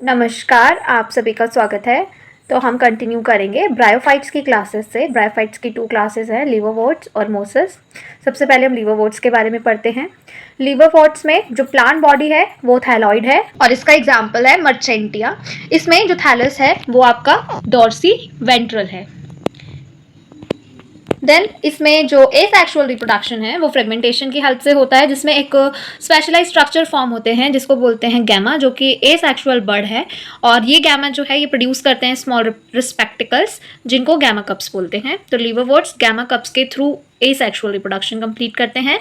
नमस्कार, आप सभी का स्वागत है। तो हम कंटिन्यू करेंगे ब्रायोफाइट्स की क्लासेस से। ब्रायोफाइट्स की 2 क्लासेस हैं, लिवरवर्ट्स और मोसेस। सबसे पहले हम लिवरवर्ट्स के बारे में पढ़ते हैं। लिवरवर्ट्स में जो प्लांट बॉडी है वो थैलॉइड है और इसका एग्जाम्पल है मर्चेंटिया। इसमें जो थैलस है वो आपका डॉर्सी वेंट्रल है। देन इसमें जो एसेक्सुअल रिप्रोडक्शन है वो फ्रेगमेंटेशन की हेल्प से होता है, जिसमें एक स्पेशलाइज स्ट्रक्चर फॉर्म होते हैं जिसको बोलते हैं गैमा, जो कि एसेक्सुअल बर्ड है। और ये गैमा जो है ये प्रोड्यूस करते हैं स्मॉल रिस्पेक्टिकल्स, जिनको गैमा कप्स बोलते हैं। तो लिवरवर्ट्स गैमा कप्स के थ्रू एसेक्सुअल रिप्रोडक्शन कंप्लीट करते हैं।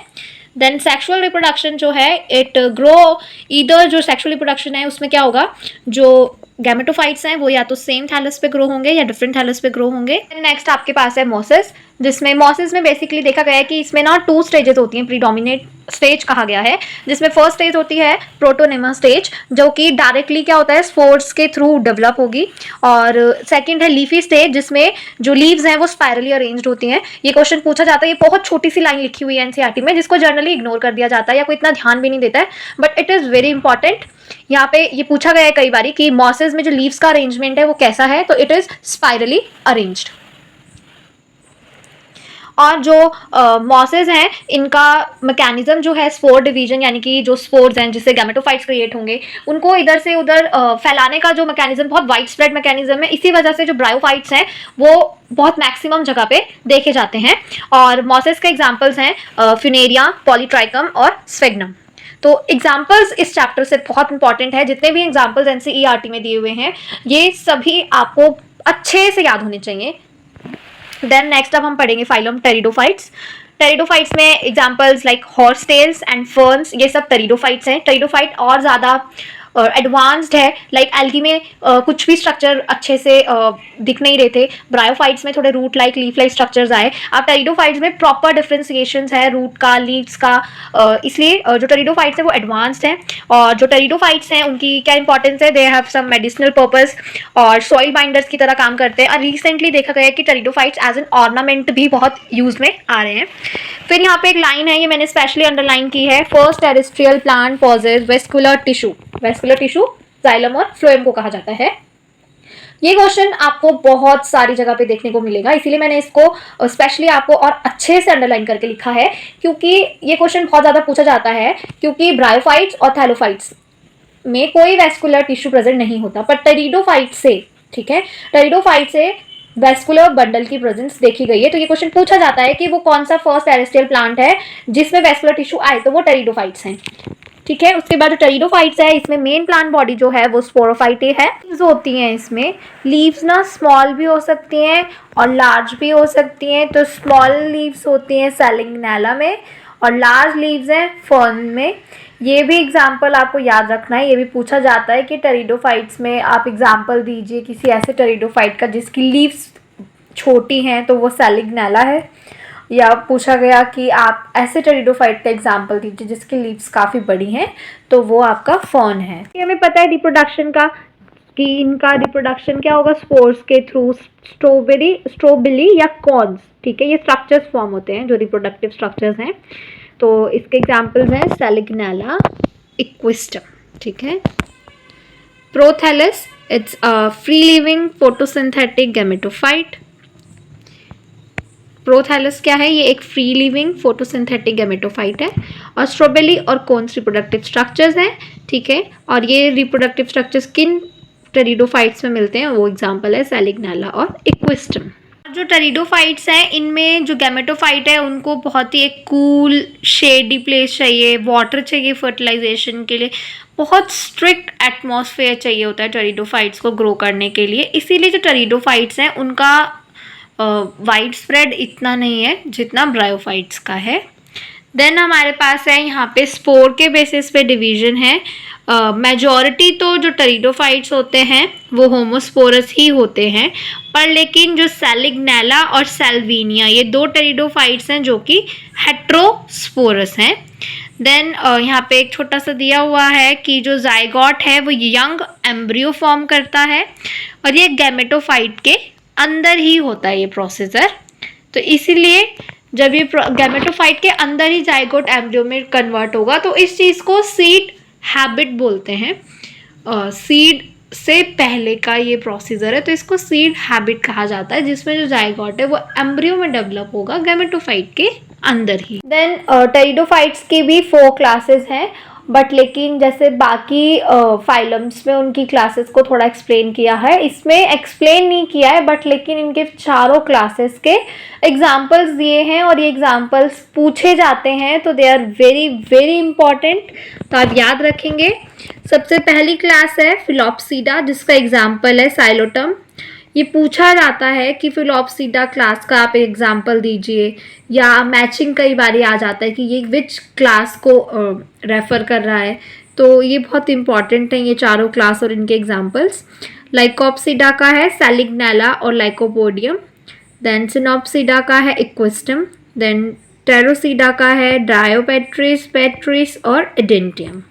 देन सेक्सुअल रिप्रोडक्शन जो है इट ग्रो ईदर, जो सेक्सुअल रिप्रोडक्शन है उसमें क्या होगा, जो गैमेटोफाइट्स हैं वो या तो सेम थैलस पे ग्रो होंगे या डिफरेंट थैलस पे ग्रो होंगे। नेक्स्ट आपके पास है मोसेस, जिसमें मोसेस में बेसिकली देखा गया है कि इसमें ना 2 स्टेजेस होती हैं, प्रीडोमिनेट स्टेज कहा गया है, जिसमें फर्स्ट स्टेज होती है प्रोटोनेमा स्टेज, जो कि डायरेक्टली क्या होता है स्पोर्स के थ्रू डेवलप होगी। और सेकंड है लीफी स्टेज, जिसमें जो लीव्स हैं वो स्पायरली अरेंज्ड होती हैं। ये क्वेश्चन पूछा जाता है, ये बहुत छोटी सी लाइन लिखी हुई है एनसीईआरटी में, जिसको जनरली इग्नोर कर दिया जाता है या कोई इतना ध्यान भी नहीं देता है, but it is very important. यहाँ पे ये पूछा गया है कई बारी कि मॉसेस में जो लीव्स का अरेंजमेंट है वो कैसा है, तो इट इज स्पाइरली अरेंज्ड। और जो मॉसेस हैं इनका मैकेनिज्म जो है स्पोर डिवीजन, यानी कि जो स्पोर्स हैं जिससे गैमेटोफाइट्स क्रिएट होंगे उनको इधर से उधर फैलाने का जो मैकेनिज्म बहुत वाइड स्प्रेड मैकेनिज्म है। इसी वजह से जो ब्रायोफाइट्स हैं वो बहुत मैक्सिमम जगह पे देखे जाते हैं। और मॉसेस के एग्जाम्पल्स हैं फिनेरिया, पॉलीट्राइकम और स्फेग्नम। तो एग्जाम्पल्स इस चैप्टर से बहुत इंपॉर्टेंट है। जितने भी एग्जाम्पल्स एनसीईआरटी में दिए हुए हैं ये सभी आपको अच्छे से याद होने चाहिए। देन नेक्स्ट अब हम पढ़ेंगे फाइलम टेरिडोफाइट्स। टेरिडोफाइट्स में examples like horse tails and ferns, ये सब टेरिडोफाइट्स हैं। टेरिडोफाइट और ज़्यादा एडवांस्ड है, लाइक एल्गी में कुछ भी स्ट्रक्चर अच्छे से दिख नहीं रहे थे, ब्रायोफाइट्स में थोड़े root like leaf like structures आए। अब टेरिडोफाइट्स में प्रॉपर डिफ्रेंसिएशंस है रूट का, लीव्स का, इसलिए जो टेरिडोफाइट्स है वो एडवांस्ड हैं। और जो टेरिडोफाइट्स हैं उनकी क्या इंपॉर्टेंस है, they have some medicinal purpose और सॉइल बाइंडर्स की तरह काम करते हैं। और रिसेंटली देखा गया है कि टेरिडोफाइट्स एज एन ऑर्नामेंट भी बहुत यूज में आ रहे हैं। फिर यहाँ पे एक लाइन है, ये मैंने स्पेशली अंडरलाइन की है, first terrestrial plant possess vascular tissue. Vascular tissue xylem और फ्लोएम को कहा जाता है। ये क्वेश्चन आपको बहुत सारी जगह पे देखने को मिलेगा, इसीलिए मैंने इसको स्पेशली आपको और अच्छे से अंडरलाइन करके लिखा है, क्योंकि ये क्वेश्चन बहुत ज़्यादा पूछा जाता है। क्योंकि ब्रायोफाइट्स और थैलोफाइट्स में कोई वेस्कुलर टिश्यू प्रेजेंट नहीं होता, पर टेरिडोफाइट से, ठीक है, टेरिडोफाइट से वेस्कुलर बंडल की प्रेजेंस देखी गई है। तो ये क्वेश्चन पूछा जाता है कि वो कौन सा फर्स्ट टेरेस्ट्रियल प्लांट है जिसमें वेस्कुलर टिश्यू आए, तो वो टेरिडोफाइट्स हैं, ठीक है। उसके बाद जो टेरिडोफाइट्स है इसमें मेन प्लांट बॉडी जो है वो स्पोरोफाइटे है। लीव्स होती हैं इसमें, लीव्स ना स्मॉल भी हो सकती हैं और लार्ज भी हो सकती हैं। तो स्मॉल लीव्स होती हैं सेलिग्नेला में और लार्ज लीव्स हैं फर्न में। ये भी एग्जाम्पल आपको याद रखना है, ये भी पूछा जाता है कि टेरिडोफाइट्स में आप एग्जाम्पल दीजिए किसी ऐसे टेरिडोफाइट का जिसकी लीव्स छोटी हैं, तो वो सेलिग्नेला है। या पूछा गया कि आप ऐसे टेरिडोफाइट का एग्जाम्पल दीजिए जिसकी लीव्स काफ़ी बड़ी हैं, तो वो आपका फर्न है। ये हमें पता है रिप्रोडक्शन का कि इनका रिप्रोडक्शन क्या होगा, स्पोर्स के थ्रू, स्ट्रोबिली या कॉन्स, ठीक है, ये स्ट्रक्चर्स फॉर्म होते हैं जो रिप्रोडक्टिव स्ट्रक्चर्स हैं। तो इसके एग्जाम्पल्स हैं सेलिग्नेला, इक्विस्टम, ठीक है। Prothallus, it's a free living photosynthetic gametophyte. Prothallus क्या है, ये एक फ्री लिविंग फोटोसिंथेटिक गैमेटोफाइट है। और स्ट्रोबेली और कोन्स रिप्रोडक्टिव स्ट्रक्चर्स हैं, ठीक है। और ये रिप्रोडक्टिव स्ट्रक्चर्स किन टेरिडोफाइट्स में मिलते हैं, वो एग्जांपल है सेलिग्नेला और इक्विस्टम। जो टेरिडोफाइट्स हैं इनमें जो गैमेटोफाइट है उनको बहुत ही एक कूल शेडी प्लेस चाहिए, वाटर चाहिए फर्टिलाइजेशन के लिए, बहुत स्ट्रिक्ट एटमॉस्फेयर चाहिए होता है टेरिडोफाइट्स को ग्रो करने के लिए। इसीलिए जो टेरिडोफाइट्स हैं उनका वाइड स्प्रेड इतना नहीं है जितना ब्रायोफाइट्स का है। देन हमारे पास है यहाँ पे स्पोर के बेसिस पे डिवीजन है। मेजॉरिटी तो जो टेरिडोफाइट्स होते हैं वो होमोस्पोरस ही होते हैं, पर लेकिन जो सेलिग्नेला और सेल्विनिया ये 2 टेरिडोफाइट्स हैं जो कि हेट्रोस्पोरस हैं। देन यहाँ पे एक छोटा सा दिया हुआ है कि जो जाइगोट है वो यंग एम्ब्रियो फॉर्म करता है और ये गैमेटोफाइट के अंदर ही होता है ये प्रोसीजर। तो इसीलिए जब ये गैमेटोफाइट के अंदर ही जाइगोट एम्ब्रियो में कन्वर्ट होगा, तो इस चीज़ को सीड हैबिट बोलते हैं। सीड से पहले का ये प्रोसीजर है, तो इसको सीड हैबिट कहा जाता है, जिसमें जो जाइगोट है वो एम्ब्रियो में डेवलप होगा गैमेटोफाइट के अंदर ही। देन टेरिडोफाइट्स की भी 4 क्लासेस हैं, बट लेकिन जैसे बाकी फाइलम्स में उनकी क्लासेस को थोड़ा एक्सप्लेन किया है, इसमें एक्सप्लेन नहीं किया है, बट लेकिन इनके चारों क्लासेस के एग्जाम्पल्स दिए हैं और ये एग्जाम्पल्स पूछे जाते हैं, तो they are very very important, तो आप याद रखेंगे। सबसे पहली क्लास है फिलोप्सीडा, जिसका एग्जाम्पल है साइलोटम। ये पूछा जाता है कि फिलोप्सीडा क्लास का आप एग्जाम्पल दीजिए, या मैचिंग कई बार आ जाता है कि ये विच क्लास को रेफर कर रहा है, तो ये बहुत इंपॉर्टेंट है ये चारों क्लास और इनके एग्जाम्पल्स। लाइकोप्सीडा का है सैलिग्नेला और लाइकोपोडियम। देन सिनोप्सीडा का है इक्विस्टम। देन टेरोसीडा का है ड्रायोपेट्रिस, पेट्रिस और एडेंटियम।